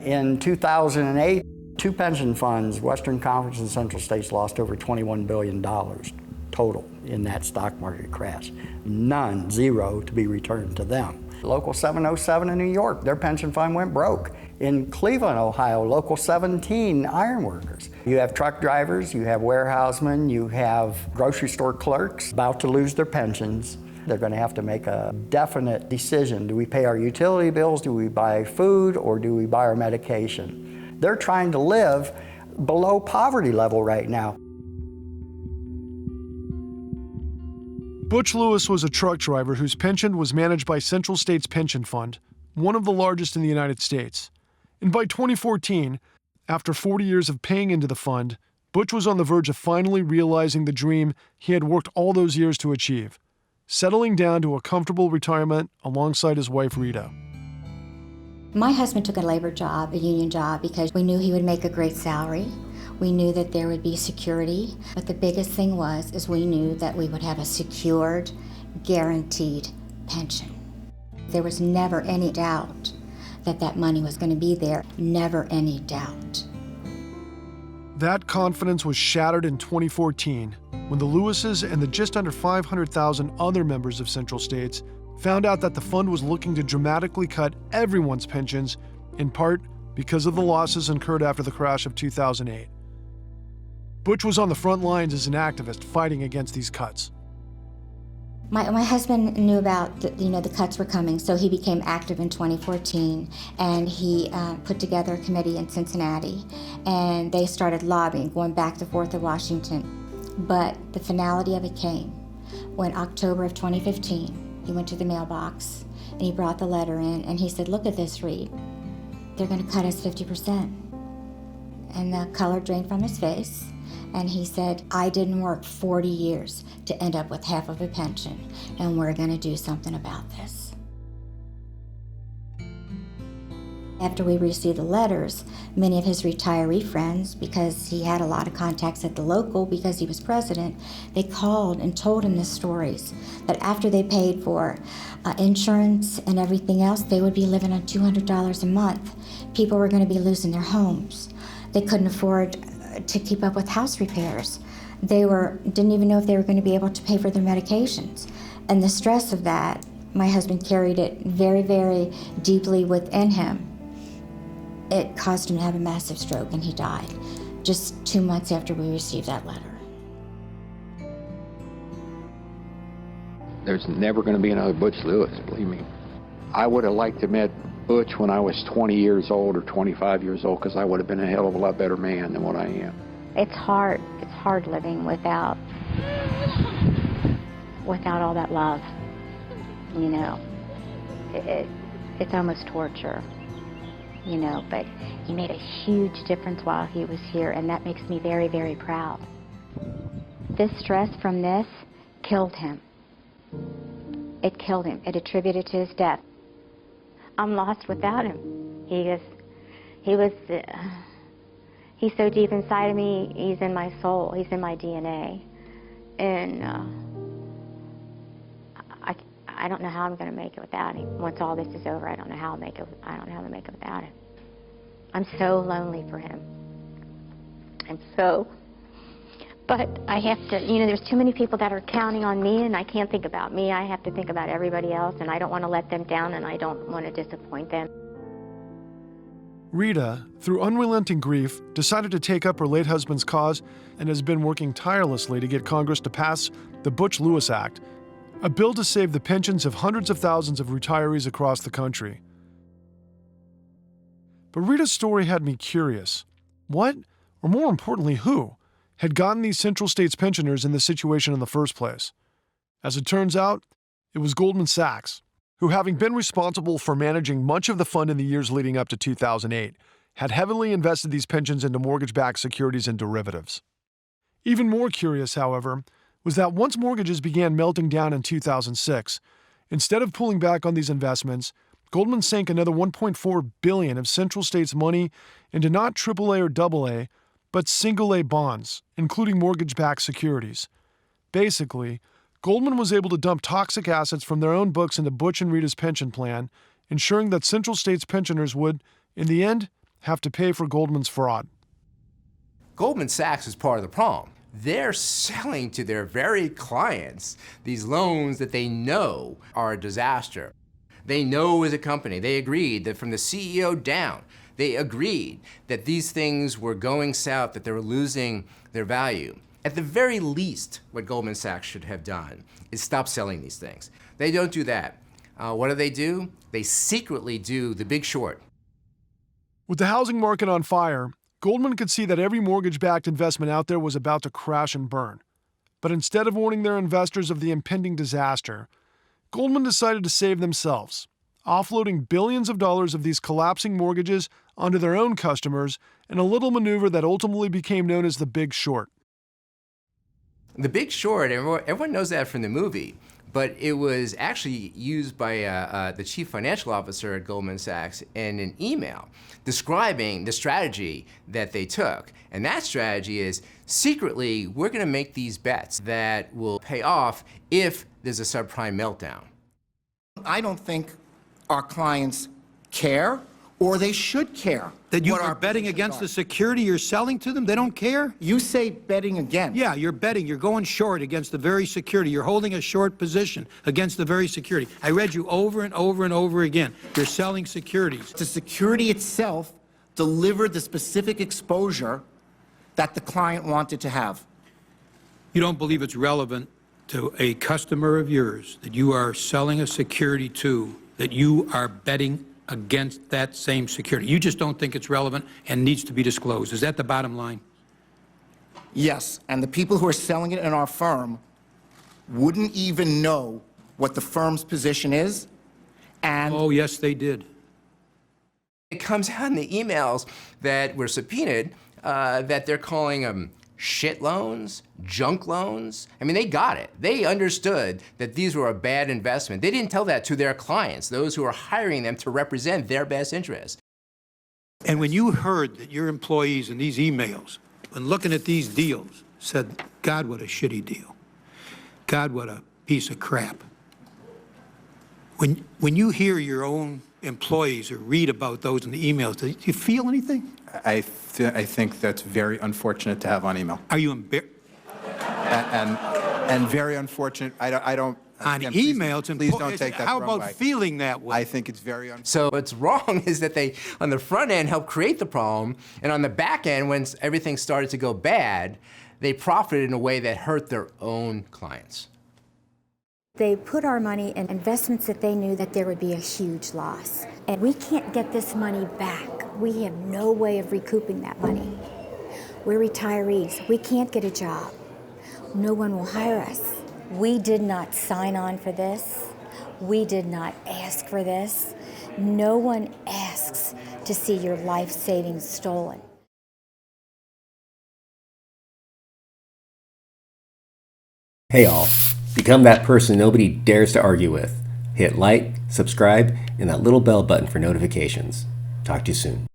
In 2008, two pension funds, Western Conference and Central States, lost over $21 billion total in that stock market crash. None, zero, to be returned to them. Local 707 in New York, their pension fund went broke. In Cleveland, Ohio, Local 17 ironworkers. You have truck drivers, you have warehousemen, you have grocery store clerks about to lose their pensions. They're going to have to make a definite decision. Do we pay our utility bills? Do we buy food? Or do we buy our medication? They're trying to live below poverty level right now. Butch Lewis was a truck driver whose pension was managed by Central States Pension Fund, one of the largest in the United States. And by 2014, after 40 years of paying into the fund, Butch was on the verge of finally realizing the dream he had worked all those years to achieve, settling down to a comfortable retirement alongside his wife, Rita. My husband took a labor job, a union job, because we knew he would make a great salary. We knew that there would be security, but the biggest thing is we knew that we would have a secured, guaranteed pension. There was never any doubt that that money was going to be there, never any doubt. That confidence was shattered in 2014 when the Lewises and the just under 500,000 other members of Central States found out that the fund was looking to dramatically cut everyone's pensions, in part because of the losses incurred after the crash of 2008. Butch was on the front lines as an activist fighting against these cuts. My husband knew about the cuts were coming, so he became active in 2014, and he put together a committee in Cincinnati, and they started lobbying, going back and forth to Washington. But the finality of it came when October of 2015, he went to the mailbox and he brought the letter in and he said, "Look at this, Reed. They're going to cut us 50%. And the color drained from his face. And he said, "I didn't work 40 years to end up with half of a pension, and we're going to do something about this." After we received the letters, many of his retiree friends, because he had a lot of contacts at the local because he was president, they called and told him the stories, that after they paid for insurance and everything else, they would be living on $200 a month. People were going to be losing their homes. They couldn't afford to keep up with house repairs. They didn't even know if they were going to be able to pay for their medications. And the stress of that, my husband carried it very, very deeply within him. It caused him to have a massive stroke, and he died just 2 months after we received that letter. There's never going to be another Butch Lewis, believe me. I would have liked to have met Butch when I was 20 years old or 25 years old, because I would have been a hell of a lot better man than what I am. It's hard. It's hard living without all that love. You know, it's almost torture. You know, but he made a huge difference while he was here, and that makes me very, very proud. This stress from this killed him. It killed him. It attributed to his death. I'm lost without him. He's so deep inside of me. He's in my soul. He's in my DNA. And I don't know how I'm going to make it without him. Once all this is over, I don't know how to make it without him. I'm so lonely for him. But I have to, there's too many people that are counting on me, and I can't think about me. I have to think about everybody else, and I don't want to let them down, and I don't want to disappoint them. Rita, through unrelenting grief, decided to take up her late husband's cause and has been working tirelessly to get Congress to pass the Butch Lewis Act, a bill to save the pensions of hundreds of thousands of retirees across the country. But Rita's story had me curious. What, or more importantly, who, had gotten these Central States pensioners in this situation in the first place? As it turns out, it was Goldman Sachs, who, having been responsible for managing much of the fund in the years leading up to 2008, had heavily invested these pensions into mortgage-backed securities and derivatives. Even more curious, however, was that once mortgages began melting down in 2006, instead of pulling back on these investments, Goldman sank another $1.4 billion of Central States money into not AAA or AA, but single-A bonds, including mortgage-backed securities. Basically, Goldman was able to dump toxic assets from their own books into Butch and Rita's pension plan, ensuring that Central States pensioners would, in the end, have to pay for Goldman's fraud. Goldman Sachs is part of the problem. They're selling to their very clients these loans that they know are a disaster. They know as a company, they agreed that from the CEO down, they agreed that these things were going south, that they were losing their value. At the very least, what Goldman Sachs should have done is stop selling these things. They don't do that. What do? They secretly do the big short. With the housing market on fire, Goldman could see that every mortgage-backed investment out there was about to crash and burn. But instead of warning their investors of the impending disaster, Goldman decided to save themselves, offloading billions of dollars of these collapsing mortgages onto their own customers in a little maneuver that ultimately became known as the Big Short. The Big Short, everyone knows that from the movie, but it was actually used by the chief financial officer at Goldman Sachs in an email describing the strategy that they took. And that strategy is, secretly, we're gonna make these bets that will pay off if there's a subprime meltdown. I don't think our clients care, or they should care. That you what are our betting positions against are. the security you're selling to them? They don't care? You say betting again. Yeah, you're betting. You're going short against the very security. You're holding a short position against the very security. I read you over and over and over again. You're selling securities. The security itself delivered the specific exposure that the client wanted to have. You don't believe it's relevant to a customer of yours that you are selling a security to, that you are betting against that same security. You just don't think it's relevant and needs to be disclosed. Is that the bottom line? Yes, and the people who are selling it in our firm wouldn't even know what the firm's position is, and Oh, yes, they did. It comes out in the emails that were subpoenaed that they're calling them shit loans, junk loans. I mean, they got it. They understood that these were a bad investment. They didn't tell that to their clients, those who are hiring them to represent their best interests. And when you heard that your employees in these emails, when looking at these deals, said, God, what a shitty deal. God, what a piece of crap. When you hear your own employees or read about those in the emails, do you feel anything? I think that's very unfortunate to have on email. Are you embarrassed? And very unfortunate. I don't. On Again, email, it's please don't take that How the wrong about way. feeling that way? I think it's very unfortunate. So what's wrong is that they, on the front end, helped create the problem, and on the back end, when everything started to go bad, they profited in a way that hurt their own clients. They put our money in investments that they knew that there would be a huge loss. And we can't get this money back. We have no way of recouping that money. We're retirees. We can't get a job. No one will hire us. We did not sign on for this. We did not ask for this. No one asks to see your life savings stolen. Hey all, become that person nobody dares to argue with. Hit like, subscribe, and that little bell button for notifications. Talk to you soon.